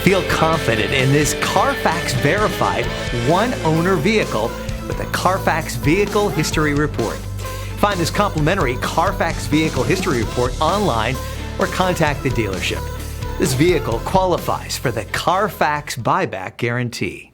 Feel confident in this Carfax verified one-owner vehicle with the Carfax Vehicle History Report. Find this complimentary Carfax Vehicle History Report online or contact the dealership. This vehicle qualifies for the Carfax Buyback Guarantee.